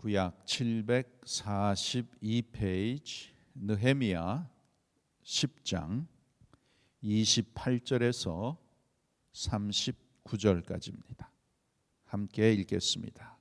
구약 742페이지 느헤미야 10장 28절에서 39절까지입니다. 함께 읽겠습니다.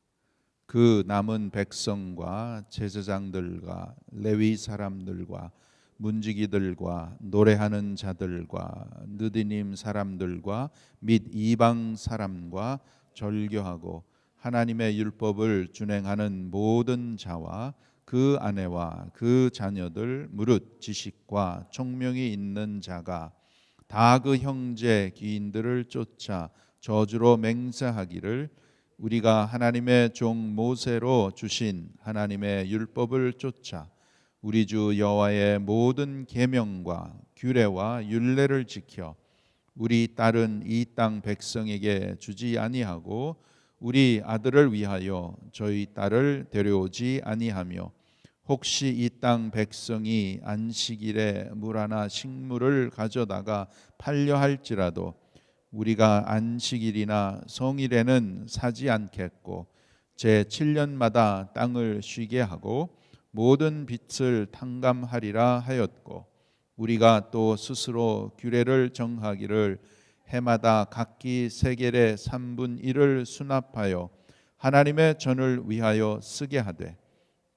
그 남은 백성과 제사장들과 레위 사람들과 문지기들과 노래하는 자들과 느디님 사람들과 및 이방 사람과 절교하고 하나님의 율법을 준행하는 모든 자와 그 아내와 그 자녀들 무릇 지식과 총명이 있는 자가 다 그 형제 귀인들을 쫓아 저주로 맹세하기를 우리가 하나님의 종 모세로 주신 하나님의 율법을 쫓아 우리 주 여호와의 모든 계명과 규례와 율례를 지켜 우리 딸은 이 땅 백성에게 주지 아니하고 우리 아들을 위하여 저희 딸을 데려오지 아니하며 혹시 이 땅 백성이 안식일에 물 하나 식물을 가져다가 팔려 할지라도 우리가 안식일이나 성일에는 사지 않겠고 제 7년마다 땅을 쉬게 하고 모든 빚을 탕감하리라 하였고 우리가 또 스스로 규례를 정하기를 해마다 각기 세겔의 3분 1을 수납하여 하나님의 전을 위하여 쓰게 하되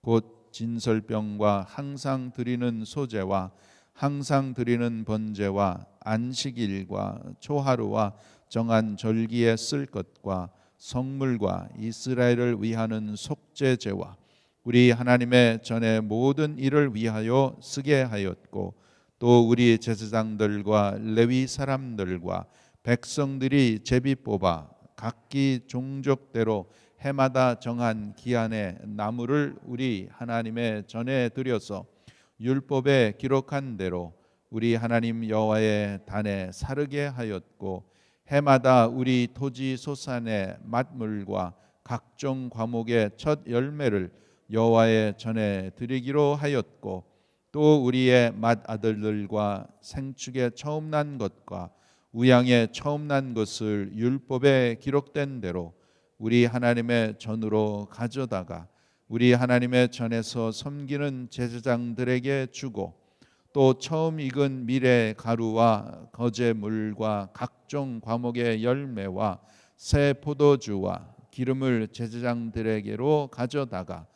곧 진설병과 항상 드리는 소제와 항상 드리는 번제와 안식일과 초하루와 정한 절기에 쓸 것과 성물과 이스라엘을 위하는 속죄제와 우리 하나님의 전의 모든 일을 위하여 쓰게 하였고 또 우리 제사장들과 레위 사람들과 백성들이 제비 뽑아 각기 종족대로 해마다 정한 기한의 나무를 우리 하나님의 전에 들여서 율법에 기록한 대로 우리 하나님 여호와의 단에 사르게 하였고 해마다 우리 토지 소산의 맛물과 각종 과목의 첫 열매를 여호와의 전에 드리기로 하였고 또 우리의 맏아들들과 생축에 처음 난 것과 우양에 처음 난 것을 율법에 기록된 대로 우리 하나님의 전으로 가져다가 우리 하나님의 전에서 섬기는 제사장들에게 주고 또 처음 익은 밀의 가루와 거제물과 각종 과목의 열매와 새 포도주와 기름을 제사장들에게로 가져다가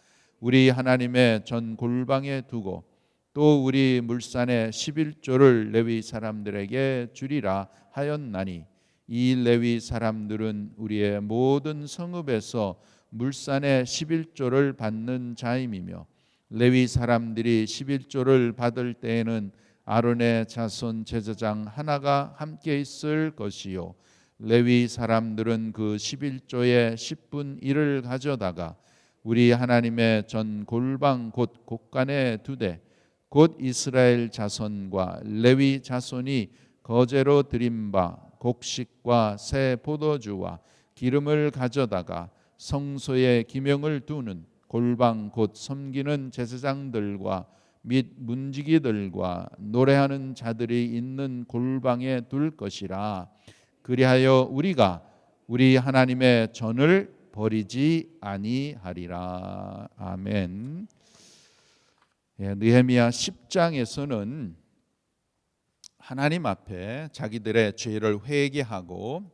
우리 하나님의 전 골방에 두고 또 우리 물산의 11조를 레위 사람들에게 주리라 하였나니 이 레위 사람들은 우리의 모든 성읍에서 물산의 11조를 받는 자임이며 레위 사람들이 11조를 받을 때에는 아론의 자손 제사장 하나가 함께 있을 것이요 레위 사람들은 그 11조의 10분 1을 가져다가 우리 하나님의 전 골방 곧 곳간에 두되 곧 이스라엘 자손과 레위 자손이 거제로 드린 바 곡식과 새 포도주와 기름을 가져다가 성소에 기명을 두는 골방 곧 섬기는 제사장들과 및 문지기들과 노래하는 자들이 있는 골방에 둘 것이라. 그리하여 우리가 우리 하나님의 전을 버리지 아니하리라. 아멘. 느헤미야 10장에서는 하나님 앞에 자기들의 죄를 회개하고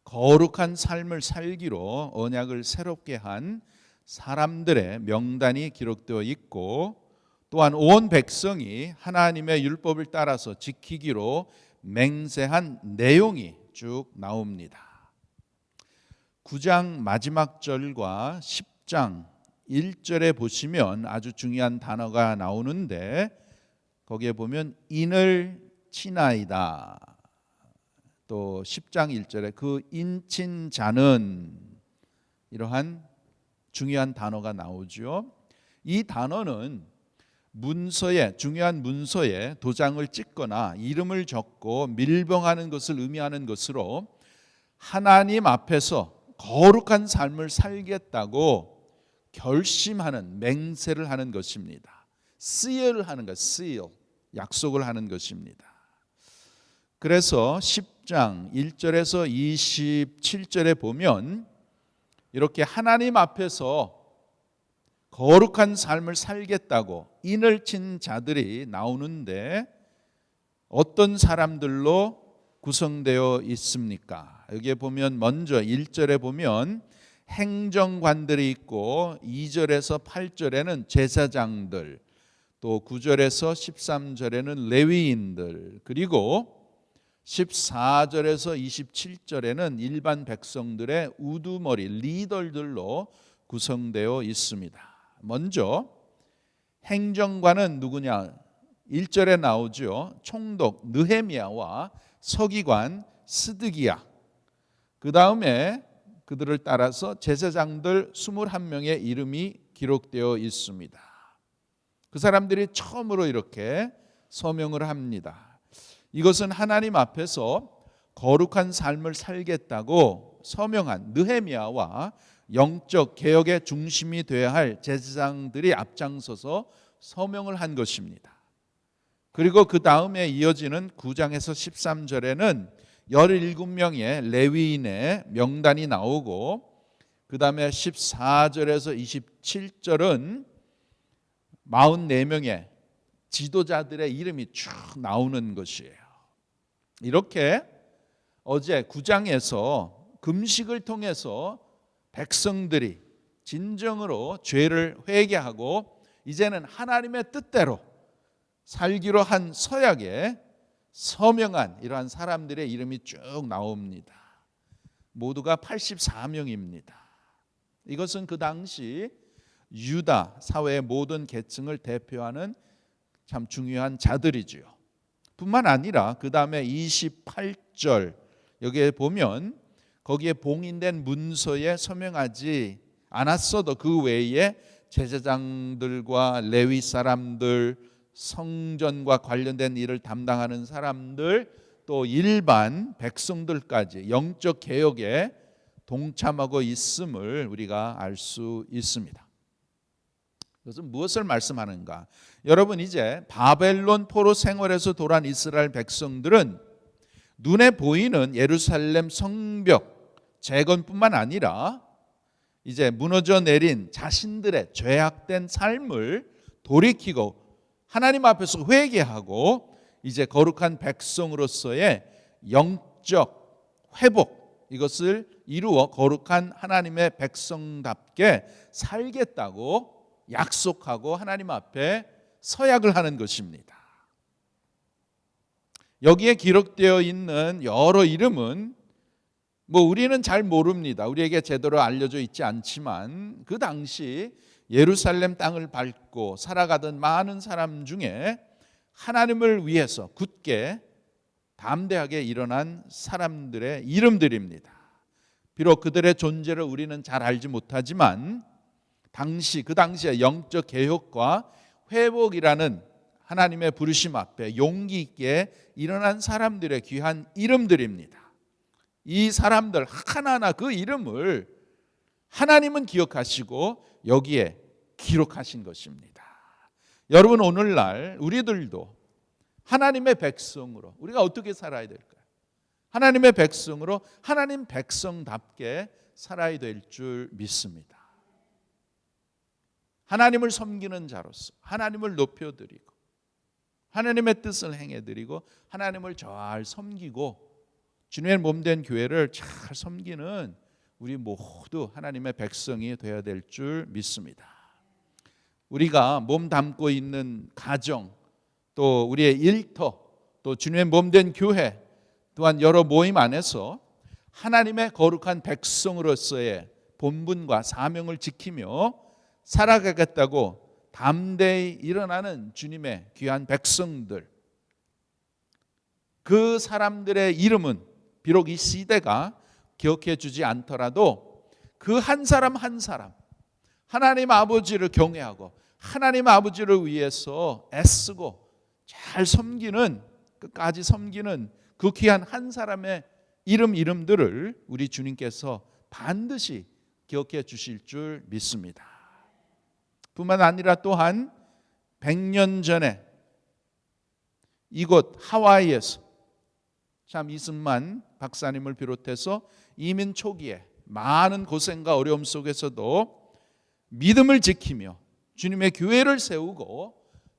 거룩한 삶을 살기로 언약을 새롭게 한 사람들의 명단이 기록되어 있고 또한 온 백성이 하나님의 율법을 따라서 지키기로 맹세한 내용이 쭉 나옵니다. 9장 마지막 절과 10장 1절에 보시면 아주 중요한 단어가 나오는데 거기에 보면 인을 치나이다. 또 10장 1절에 그 인친 자는 이러한 중요한 단어가 나오죠. 이 단어는 문서에 중요한 문서에 도장을 찍거나 이름을 적고 밀봉하는 것을 의미하는 것으로 하나님 앞에서 거룩한 삶을 살겠다고 결심하는 맹세를 하는 것입니다. seal을 하는 것, seal, 약속을 하는 것입니다. 그래서 10장 1절에서 27절에 보면 이렇게 하나님 앞에서 거룩한 삶을 살겠다고 인을 친 자들이 나오는데 어떤 사람들로 구성되어 있습니까? 여기에 보면 먼저 1절에 보면 행정관들이 있고 2절에서 8절에는 제사장들, 또 9절에서 13절에는 레위인들, 그리고 14절에서 27절에는 일반 백성들의 우두머리 리더들로 구성되어 있습니다. 먼저 행정관은 누구냐? 1절에 나오죠. 총독 느헤미야와 서기관 스드기야. 그 다음에 그들을 따라서 제사장들 21명의 이름이 기록되어 있습니다. 그 사람들이 처음으로 이렇게 서명을 합니다. 이것은 하나님 앞에서 거룩한 삶을 살겠다고 서명한 느헤미야와 영적 개혁의 중심이 되어야 할 제사장들이 앞장서서 서명을 한 것입니다. 그리고 그 다음에 이어지는 9장에서 13절에는 17명의 레위인의 명단이 나오고, 그 다음에 14절에서 27절은 44명의 지도자들의 이름이 쭉 나오는 것이에요. 이렇게 어제 9장에서 금식을 통해서 백성들이 진정으로 죄를 회개하고 이제는 하나님의 뜻대로 살기로 한 서약에 서명한 이러한 사람들의 이름이 쭉 나옵니다. 모두가 84명입니다. 이것은 그 당시 유다 사회의 모든 계층을 대표하는 참 중요한 자들이지요. 뿐만 아니라 그 다음에 28절 여기에 보면 거기에 봉인된 문서에 서명하지 않았어도 그 외에 제사장들과 레위 사람들, 성전과 관련된 일을 담당하는 사람들, 또 일반 백성들까지 영적 개혁에 동참하고 있음을 우리가 알 수 있습니다. 그것은 무엇을 말씀하는가? 여러분, 이제 바벨론 포로 생활에서 돌아온 이스라엘 백성들은 눈에 보이는 예루살렘 성벽 재건뿐만 아니라 이제 무너져 내린 자신들의 죄악된 삶을 돌이키고 하나님 앞에서 회개하고 이제 거룩한 백성으로서의 영적 회복, 이것을 이루어 거룩한 하나님의 백성답게 살겠다고 약속하고 하나님 앞에 서약을 하는 것입니다. 여기에 기록되어 있는 여러 이름은 우리는 잘 모릅니다. 우리에게 제대로 알려져 있지 않지만 그 당시 예루살렘 땅을 밟고 살아가던 많은 사람 중에 하나님을 위해서 굳게 담대하게 일어난 사람들의 이름들입니다. 비록 그들의 존재를 우리는 잘 알지 못하지만 그 당시에 영적 개혁과 회복이라는 하나님의 부르심 앞에 용기 있게 일어난 사람들의 귀한 이름들입니다. 이 사람들 하나하나 그 이름을 하나님은 기억하시고 여기에 기록하신 것입니다. 여러분, 오늘날 우리들도 하나님의 백성으로 우리가 어떻게 살아야 될까요? 하나님의 백성으로 하나님 백성답게 살아야 될 줄 믿습니다. 하나님을 섬기는 자로서 하나님을 높여드리고 하나님의 뜻을 행해드리고 하나님을 잘 섬기고 주님의 몸된 교회를 잘 섬기는 우리 모두 하나님의 백성이 되어야 될 줄 믿습니다. 우리가 몸 담고 있는 가정, 또 우리의 일터, 또 주님의 몸된 교회, 또한 여러 모임 안에서 하나님의 거룩한 백성으로서의 본분과 사명을 지키며 살아가겠다고 담대히 일어나는 주님의 귀한 백성들, 그 사람들의 이름은 비록 이 시대가 기억해 주지 않더라도 그 한 사람 한 사람 하나님 아버지를 경외하고 하나님 아버지를 위해서 애쓰고 잘 섬기는, 끝까지 섬기는 그 귀한 한 사람의 이름들을 우리 주님께서 반드시 기억해 주실 줄 믿습니다. 뿐만 아니라 또한 100년 전에 이곳 하와이에서 참 이승만 박사님을 비롯해서 이민 초기에 많은 고생과 어려움 속에서도 믿음을 지키며 주님의 교회를 세우고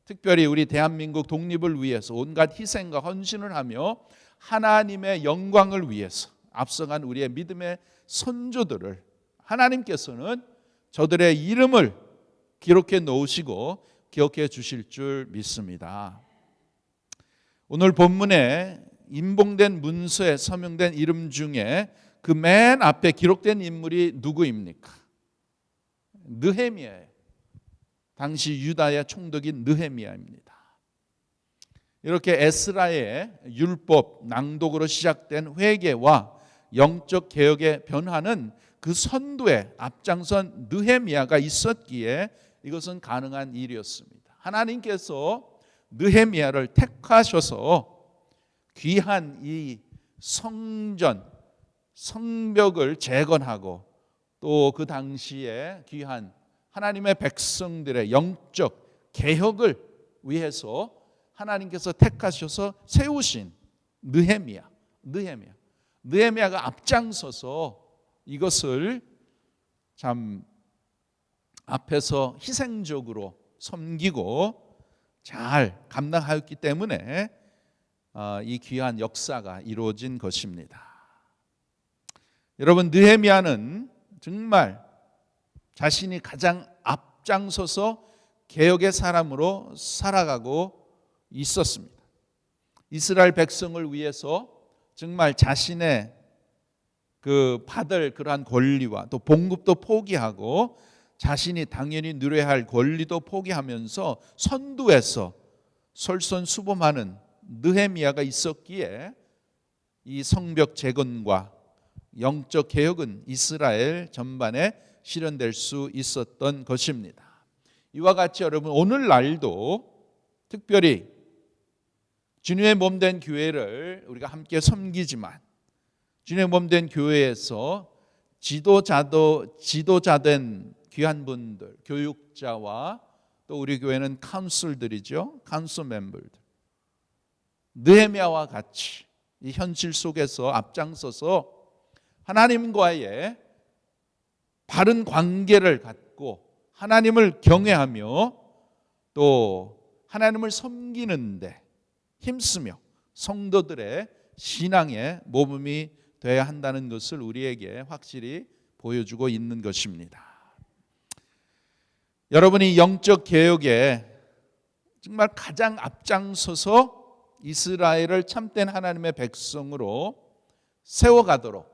특별히 우리 대한민국 독립을 위해서 온갖 희생과 헌신을 하며 하나님의 영광을 위해서 앞서간 우리의 믿음의 선조들을 하나님께서는 저들의 이름을 기록해 놓으시고 기억해 주실 줄 믿습니다. 오늘 본문에 인봉된 문서에 서명된 이름 중에 그 맨 앞에 기록된 인물이 누구입니까? 느헤미야예요. 당시 유다의 총독인 느헤미야입니다. 이렇게 에스라의 율법 낭독으로 시작된 회개와 영적 개혁의 변화는 그 선두에 앞장선 느헤미야가 있었기에 이것은 가능한 일이었습니다. 하나님께서 느헤미야를 택하셔서 귀한 이 성벽을 재건하고 또 그 당시에 귀한 하나님의 백성들의 영적 개혁을 위해서 하나님께서 택하셔서 세우신 느헤미야가 앞장서서 이것을 참 앞에서 희생적으로 섬기고 잘 감당하였기 때문에 이 귀한 역사가 이루어진 것입니다. 여러분, 느헤미야는 정말 자신이 가장 앞장서서 개혁의 사람으로 살아가고 있었습니다. 이스라엘 백성을 위해서 정말 자신의 받을 그러한 권리와 또 봉급도 포기하고 자신이 당연히 누려야 할 권리도 포기하면서 선두에서 솔선수범하는 느헤미야가 있었기에 이 성벽 재건과 영적 개혁은 이스라엘 전반에 실현될 수 있었던 것입니다. 이와 같이 여러분, 오늘날도 특별히 주님의 몸된 교회를 우리가 함께 섬기지만 주님의 몸된 교회에서 지도자된 귀한 분들, 교육자와 또 우리 교회는 카운슬들이죠. 카운슬 멤버들. 느헤미야와 같이 이 현실 속에서 앞장서서 하나님과의 바른 관계를 갖고 하나님을 경외하며 또 하나님을 섬기는데 힘쓰며 성도들의 신앙의 모범이 되어야 한다는 것을 우리에게 확실히 보여주고 있는 것입니다. 여러분이 영적 개혁에 정말 가장 앞장서서 이스라엘을 참된 하나님의 백성으로 세워가도록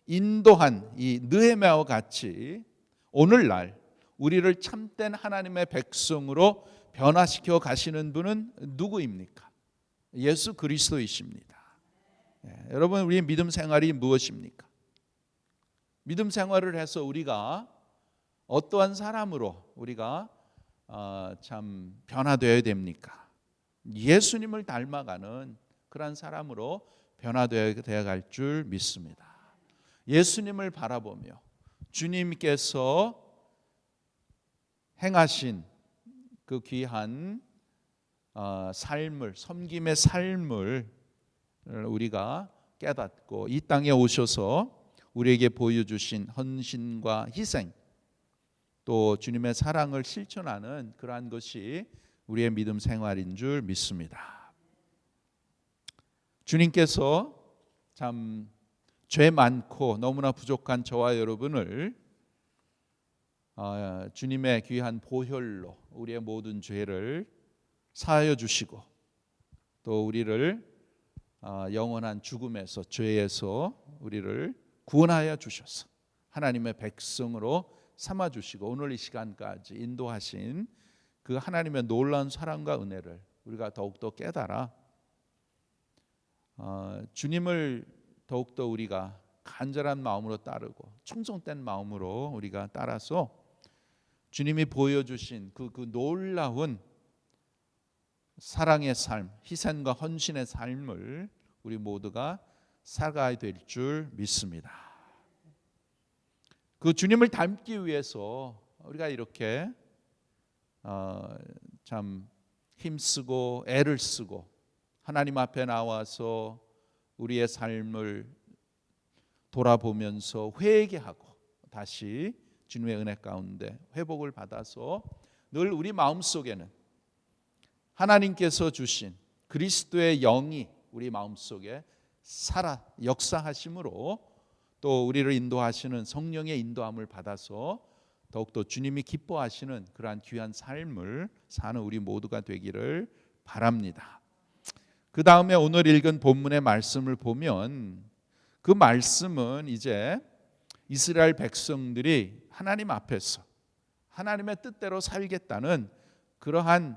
인도한 이 느헤미야와 같이 오늘날 우리를 참된 하나님의 백성으로 변화시켜 가시는 분은 누구입니까? 예수 그리스도이십니다. 여러분, 우리의 믿음 생활이 무엇입니까? 믿음 생활을 해서 우리가 어떠한 사람으로 우리가 참 변화되어야 됩니까? 예수님을 닮아가는 그런 사람으로 변화되어 갈 줄 믿습니다. 예수님을 바라보며 주님께서 행하신 그 귀한 삶을, 섬김의 삶을 우리가 깨닫고 이 땅에 오셔서 우리에게 보여주신 헌신과 희생, 또 주님의 사랑을 실천하는 그러한 것이 우리의 믿음 생활인 줄 믿습니다. 주님께서 참 죄 많고 너무나 부족한 저와 여러분을 주님의 귀한 보혈로 우리의 모든 죄를 사하여 주시고 또 우리를 영원한 죽음에서 죄에서 우리를 구원하여 주셔서 하나님의 백성으로 삼아 주시고 오늘 이 시간까지 인도하신 그 하나님의 놀라운 사랑과 은혜를 우리가 더욱더 깨달아 주님을 더욱더 우리가 간절한 마음으로 따르고 충성된 마음으로 우리가 따라서 주님이 보여주신 그 놀라운 사랑의 삶, 희생과 헌신의 삶을 우리 모두가 살아가야 될 줄 믿습니다. 그 주님을 닮기 위해서 우리가 이렇게 참 힘쓰고 애를 쓰고 하나님 앞에 나와서 우리의 삶을 돌아보면서 회개하고 다시 주님의 은혜 가운데 회복을 받아서 늘 우리 마음속에는 하나님께서 주신 그리스도의 영이 우리 마음속에 살아 역사하심으로 또 우리를 인도하시는 성령의 인도함을 받아서 더욱더 주님이 기뻐하시는 그러한 귀한 삶을 사는 우리 모두가 되기를 바랍니다. 그 다음에 오늘 읽은 본문의 말씀을 보면 그 말씀은 이제 이스라엘 백성들이 하나님 앞에서 하나님의 뜻대로 살겠다는 그러한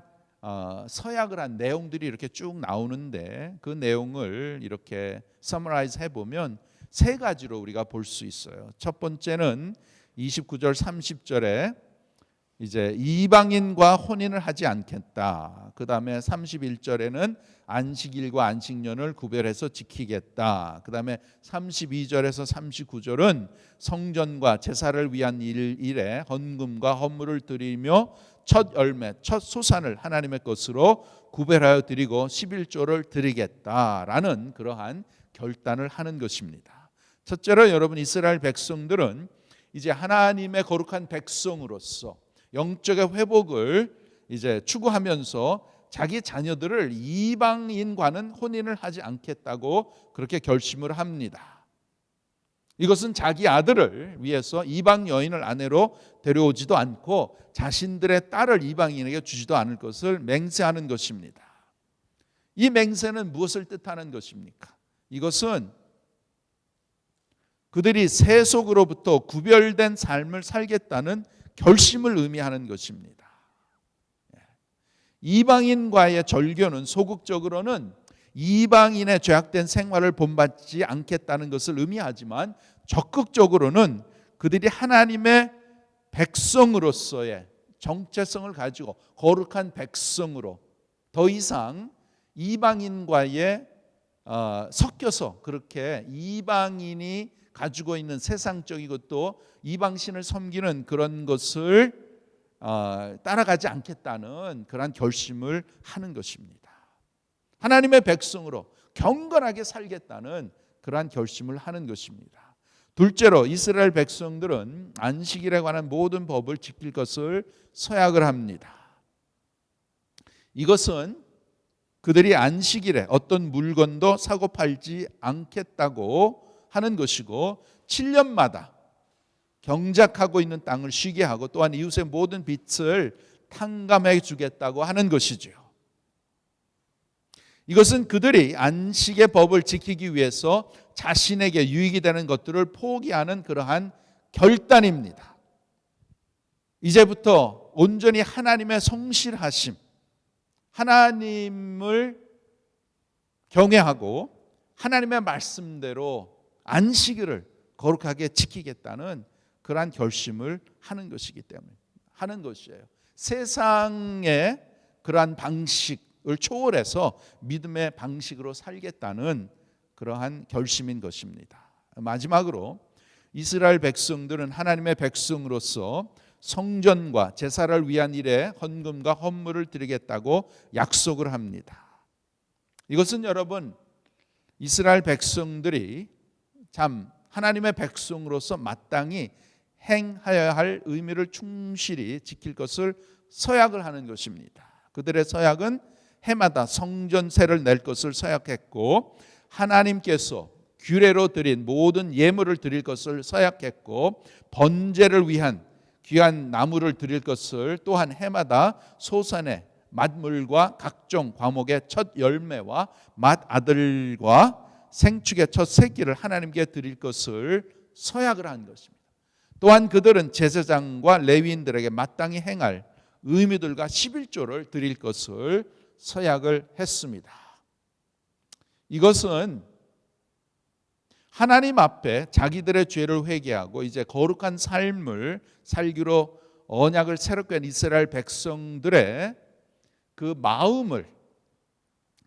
서약을 한 내용들이 이렇게 쭉 나오는데 그 내용을 이렇게 서머라이즈 해보면 세 가지로 우리가 볼 수 있어요. 첫 번째는 29절 30절에 이제 이방인과 혼인을 하지 않겠다. 그 다음에 31절에는 안식일과 안식년을 구별해서 지키겠다. 그 다음에 32절에서 39절은 성전과 제사를 위한 일에 헌금과 헌물을 드리며 첫 열매, 첫 소산을 하나님의 것으로 구별하여 드리고 11조를 드리겠다라는 그러한 결단을 하는 것입니다. 첫째로 여러분, 이스라엘 백성들은 이제 하나님의 거룩한 백성으로서 영적의 회복을 이제 추구하면서 자기 자녀들을 이방인과는 혼인을 하지 않겠다고 그렇게 결심을 합니다. 이것은 자기 아들을 위해서 이방 여인을 아내로 데려오지도 않고 자신들의 딸을 이방인에게 주지도 않을 것을 맹세하는 것입니다. 이 맹세는 무엇을 뜻하는 것입니까? 이것은 그들이 세속으로부터 구별된 삶을 살겠다는 결심을 의미하는 것입니다. 이방인과의 절교는 소극적으로는 이방인의 죄악된 생활을 본받지 않겠다는 것을 의미하지만 적극적으로는 그들이 하나님의 백성으로서의 정체성을 가지고 거룩한 백성으로 더 이상 이방인과의 섞여서 그렇게 이방인이 가지고 있는 세상적이고 또 이방신을 섬기는 그런 것을 따라가지 않겠다는 그런 결심을 하는 것입니다. 하나님의 백성으로 경건하게 살겠다는 그러한 결심을 하는 것입니다. 둘째로 이스라엘 백성들은 안식일에 관한 모든 법을 지킬 것을 서약을 합니다. 이것은 그들이 안식일에 어떤 물건도 사고 팔지 않겠다고 하는 것이고 7년마다 경작하고 있는 땅을 쉬게 하고 또한 이웃의 모든 빚을 탕감해 주겠다고 하는 것이죠. 이것은 그들이 안식의 법을 지키기 위해서 자신에게 유익이 되는 것들을 포기하는 그러한 결단입니다. 이제부터 온전히 하나님의 성실하심, 하나님을 경외하고 하나님의 말씀대로 안식일을 거룩하게 지키겠다는 그러한 결심을 하는 것이기 때문에 하는 것이에요. 세상의 그러한 방식을 초월해서 믿음의 방식으로 살겠다는 그러한 결심인 것입니다. 마지막으로 이스라엘 백성들은 하나님의 백성으로서 성전과 제사를 위한 일에 헌금과 헌물을 드리겠다고 약속을 합니다. 이것은 여러분, 이스라엘 백성들이 참 하나님의 백성으로서 마땅히 행하여야 할 의미를 충실히 지킬 것을 서약을 하는 것입니다. 그들의 서약은 해마다 성전세를 낼 것을 서약했고 하나님께서 규례로 드린 모든 예물을 드릴 것을 서약했고 번제를 위한 귀한 나무를 드릴 것을 또한 해마다 소산의 맏물과 각종 과목의 첫 열매와 맏아들과 생축의 첫 새끼를 하나님께 드릴 것을 서약을 한 것입니다. 또한 그들은 제사장과 레위인들에게 마땅히 행할 의무들과 11조를 드릴 것을 서약을 했습니다. 이것은 하나님 앞에 자기들의 죄를 회개하고 이제 거룩한 삶을 살기로 언약을 새롭게 한 이스라엘 백성들의 그 마음을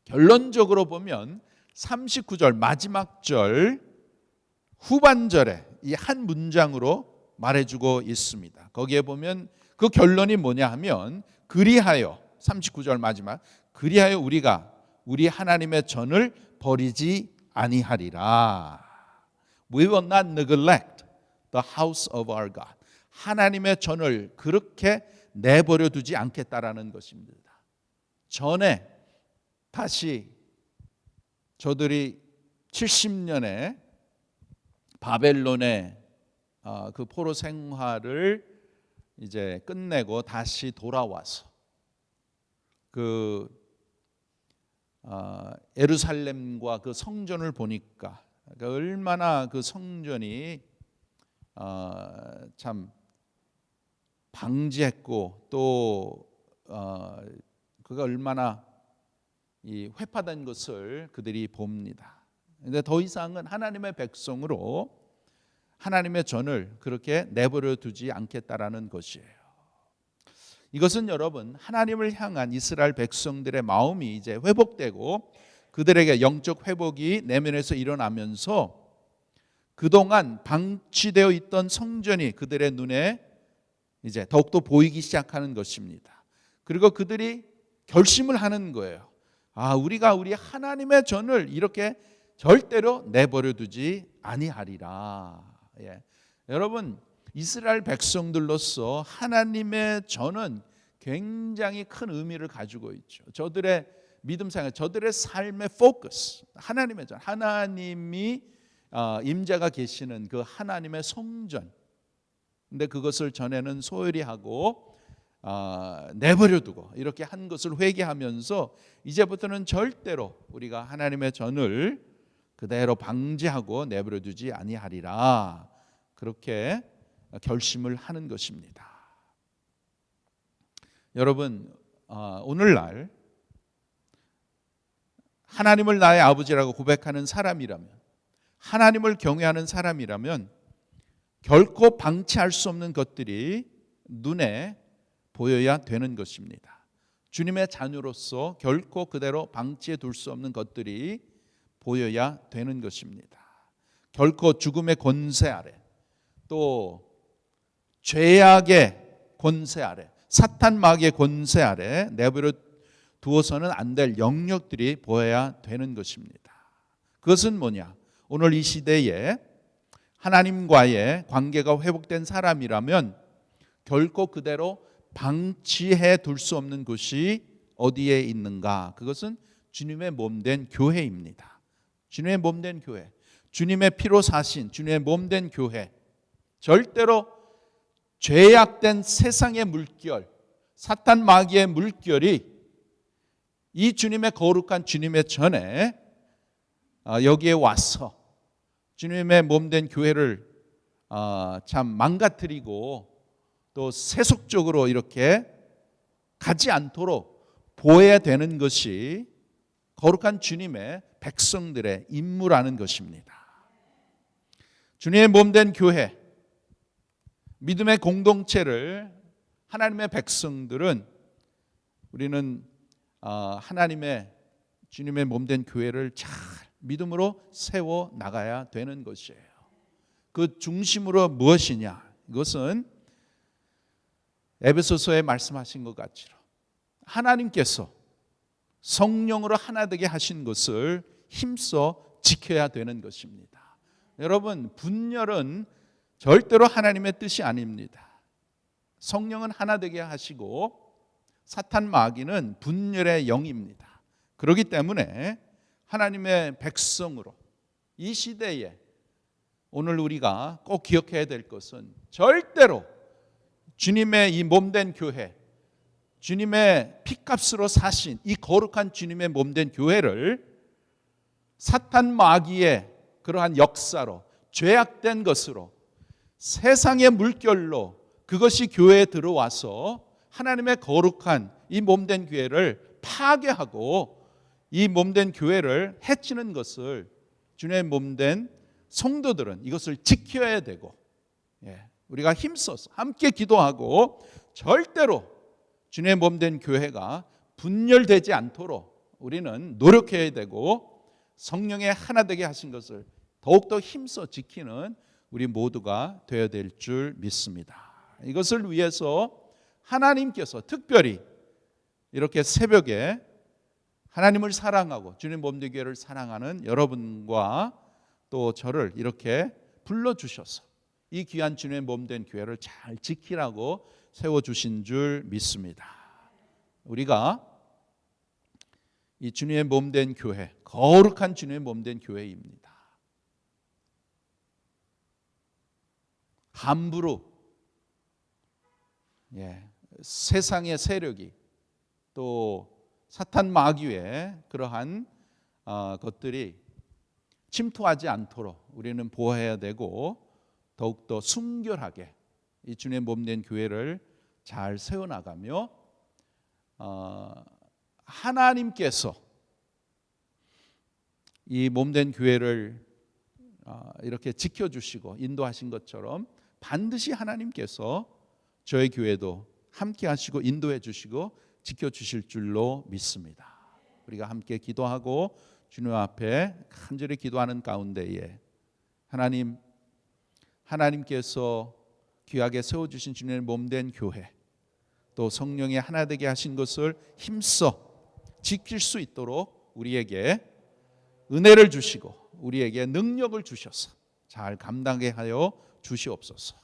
결론적으로 보면 39절 마지막 절 후반절에 이 한 문장으로 말해주고 있습니다. 거기에 보면 그 결론이 뭐냐 하면 그리하여 39절 마지막 그리하여 우리가 우리 하나님의 전을 버리지 아니하리라. We will not neglect the house of our God. 하나님의 전을 그렇게 내버려 두지 않겠다라는 것입니다. 전에 다시 저들이 70년에 바벨론의 그 포로 생활을 이제 끝내고 다시 돌아와서 그 예루살렘과 그 성전을 보니까 얼마나 그 성전이 참 방지했고 또 그가 얼마나 이 회파된 것을 그들이 봅니다. 그런데 더 이상은 하나님의 백성으로 하나님의 전을 그렇게 내버려 두지 않겠다라는 것이에요. 이것은 여러분 하나님을 향한 이스라엘 백성들의 마음이 이제 회복되고 그들에게 영적 회복이 내면에서 일어나면서 그동안 방치되어 있던 성전이 그들의 눈에 이제 더욱더 보이기 시작하는 것입니다. 그리고 그들이 결심을 하는 거예요. 우리가 우리 하나님의 전을 이렇게 절대로 내버려 두지 아니하리라. 여러분 이스라엘 백성들로서 하나님의 전은 굉장히 큰 의미를 가지고 있죠. 저들의 믿음 생활, 저들의 삶의 포커스, 하나님의 전, 하나님이 임재가 계시는 그 하나님의 성전. 근데 그것을 전에는 소홀히 하고 내버려 두고 이렇게 한 것을 회개하면서 이제부터는 절대로 우리가 하나님의 전을 그대로 방지하고 내버려 두지 아니하리라. 그렇게 결심을 하는 것입니다. 여러분 오늘날 하나님을 나의 아버지라고 고백하는 사람이라면, 하나님을 경외하는 사람이라면 결코 방치할 수 없는 것들이 눈에 보여야 되는 것입니다. 주님의 자녀로서 결코 그대로 방치해 둘 수 없는 것들이 보여야 되는 것입니다. 결코 죽음의 권세 아래, 또 죄악의 권세 아래, 사탄 마귀의 권세 아래 내버려 두어서는 안 될 영역들이 보여야 되는 것입니다. 그것은 뭐냐? 오늘 이 시대에 하나님과의 관계가 회복된 사람이라면 결코 그대로 방치해 둘 수 없는 것이 어디에 있는가? 그것은 주님의 몸된 교회입니다. 주님의 몸된 교회, 주님의 피로 사신 주님의 몸된 교회, 절대로 죄악된 세상의 물결, 사탄 마귀의 물결이 이 주님의 거룩한 주님의 전에 여기에 와서 주님의 몸된 교회를 참 망가뜨리고 또 세속적으로 이렇게 가지 않도록 보호해야 되는 것이 거룩한 주님의 백성들의 임무라는 것입니다. 주님의 몸된 교회, 믿음의 공동체를 하나님의 백성들은 우리는 하나님의 주님의 몸된 교회를 잘 믿음으로 세워 나가야 되는 것이에요. 그 중심으로 무엇이냐? 이것은 에베소서에 말씀하신 것 같이로 하나님께서 성령으로 하나 되게 하신 것을 힘써 지켜야 되는 것입니다. 여러분, 분열은 절대로 하나님의 뜻이 아닙니다. 성령은 하나 되게 하시고 사탄 마귀는 분열의 영입니다. 그렇기 때문에 하나님의 백성으로 이 시대에 오늘 우리가 꼭 기억해야 될 것은 절대로 주님의 이 몸된 교회, 주님의 피값으로 사신 이 거룩한 주님의 몸된 교회를 사탄 마귀의 그러한 역사로, 죄악된 것으로, 세상의 물결로 그것이 교회에 들어와서 하나님의 거룩한 이 몸된 교회를 파괴하고 이 몸된 교회를 해치는 것을 주님의 몸된 성도들은 이것을 지켜야 되고, 우리가 힘써서 함께 기도하고 절대로 주님의 몸된 교회가 분열되지 않도록 우리는 노력해야 되고, 성령의 하나 되게 하신 것을 더욱더 힘써 지키는 우리 모두가 되어야 될 줄 믿습니다. 이것을 위해서 하나님께서 특별히 이렇게 새벽에 하나님을 사랑하고 주님 몸된 교회를 사랑하는 여러분과 또 저를 이렇게 불러주셔서 이 귀한 주님의 몸된 교회를 잘 지키라고 세워주신 줄 믿습니다. 우리가 이 주님의 몸된 교회, 거룩한 주님의 몸된 교회입니다. 함부로 세상의 세력이 또 사탄 마귀의 그러한 것들이 침투하지 않도록 우리는 보호해야 되고, 더욱더 순결하게 이 주님의 몸된 교회를 잘 세워나가며 하나님께서 이 몸된 교회를 이렇게 지켜주시고 인도하신 것처럼 반드시 하나님께서 저희 교회도 함께 하시고 인도해 주시고 지켜주실 줄로 믿습니다. 우리가 함께 기도하고 주님 앞에 간절히 기도하는 가운데에 하나님께서 귀하게 세워주신 주님의 몸된 교회, 또 성령의 하나 되게 하신 것을 힘써 지킬 수 있도록 우리에게 은혜를 주시고 우리에게 능력을 주셔서 잘 감당하게 하여 주시옵소서.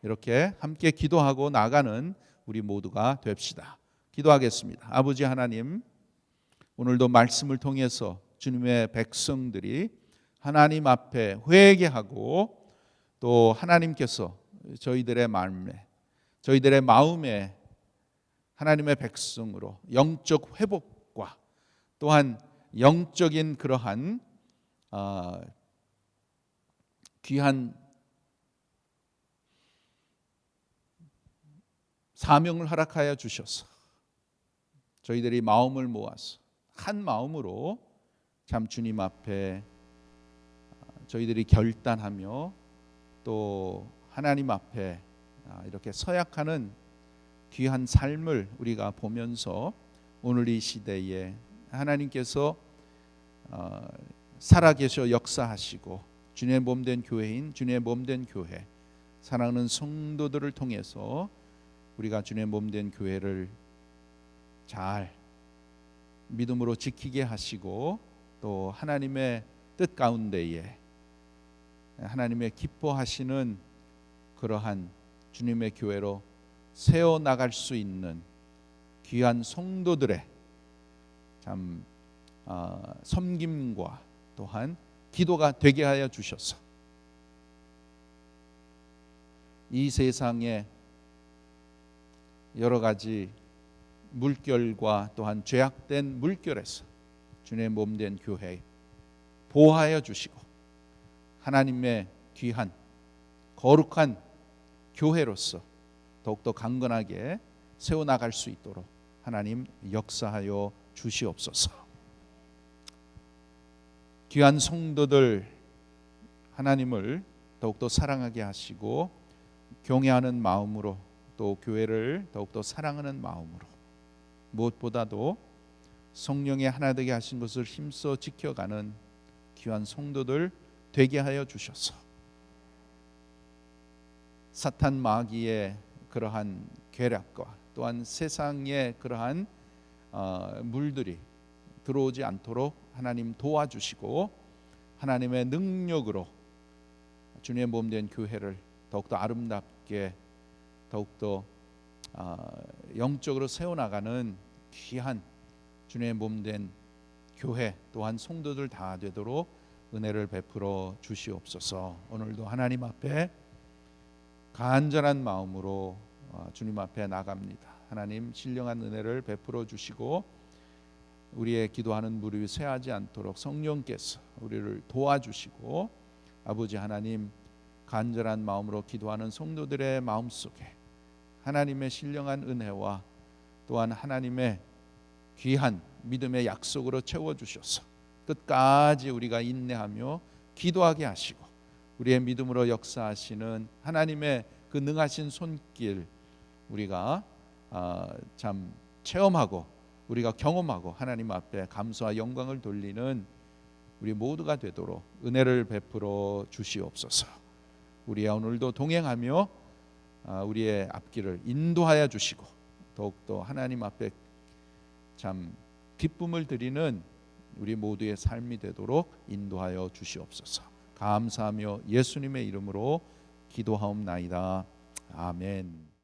이렇게 함께 기도하고 나가는 우리 모두가 됩시다. 기도하겠습니다. 아버지 하나님, 오늘도 말씀을 통해서 주님의 백성들이 하나님 앞에 회개하고 또 하나님께서 저희들의 마음에 하나님의 백성으로 영적 회복과 또한 영적인 그러한 귀한 사명을 허락하여 주셔서 저희들이 마음을 모아서 한 마음으로 참 주님 앞에 저희들이 결단하며 또 하나님 앞에 이렇게 서약하는 귀한 삶을 우리가 보면서 오늘 이 시대에 하나님께서 살아계셔 역사하시고 주님의 몸된 교회인 주님의 몸된 교회, 사랑하는 성도들을 통해서 우리가 주님의 몸된 교회를 잘 믿음으로 지키게 하시고 또 하나님의 뜻 가운데에 하나님의 기뻐하시는 그러한 주님의 교회로 세워나갈 수 있는 귀한 성도들의 참 섬김과 또한 기도가 되게 하여 주셔서 이 세상에 여러 가지 물결과 또한 죄악된 물결에서 주님의 몸된 교회 보호하여 주시고 하나님의 귀한 거룩한 교회로서 더욱더 강건하게 세워나갈 수 있도록 하나님 역사하여 주시옵소서. 귀한 성도들 하나님을 더욱더 사랑하게 하시고 경외하는 마음으로 또 교회를 더욱더 사랑하는 마음으로 무엇보다도 성령의 하나 되게 하신 것을 힘써 지켜가는 귀한 성도들 되게 하여 주셔서 사탄 마귀의 그러한 괴략과 또한 세상의 그러한 물들이 들어오지 않도록 하나님 도와주시고 하나님의 능력으로 주님의 몸된 교회를 더욱더 아름답게 더욱더 영적으로 세워나가는 귀한 주님의 몸된 교회 또한 성도들 다 되도록 은혜를 베풀어 주시옵소서. 오늘도 하나님 앞에 간절한 마음으로 주님 앞에 나갑니다. 하나님 신령한 은혜를 베풀어 주시고 우리의 기도하는 무릎이 쇠하지 않도록 성령께서 우리를 도와주시고 아버지 하나님 간절한 마음으로 기도하는 성도들의 마음속에 하나님의 신령한 은혜와 또한 하나님의 귀한 믿음의 약속으로 채워주셔서 끝까지 우리가 인내하며 기도하게 하시고 우리의 믿음으로 역사하시는 하나님의 그 능하신 손길 우리가 참 체험하고 우리가 경험하고 하나님 앞에 감사와 영광을 돌리는 우리 모두가 되도록 은혜를 베풀어 주시옵소서. 우리야 오늘도 동행하며 우리의 앞길을 인도하여 주시고 더욱더 하나님 앞에 참 기쁨을 드리는 우리 모두의 삶이 되도록 인도하여 주시옵소서. 감사하며 예수님의 이름으로 기도하옵나이다. 아멘.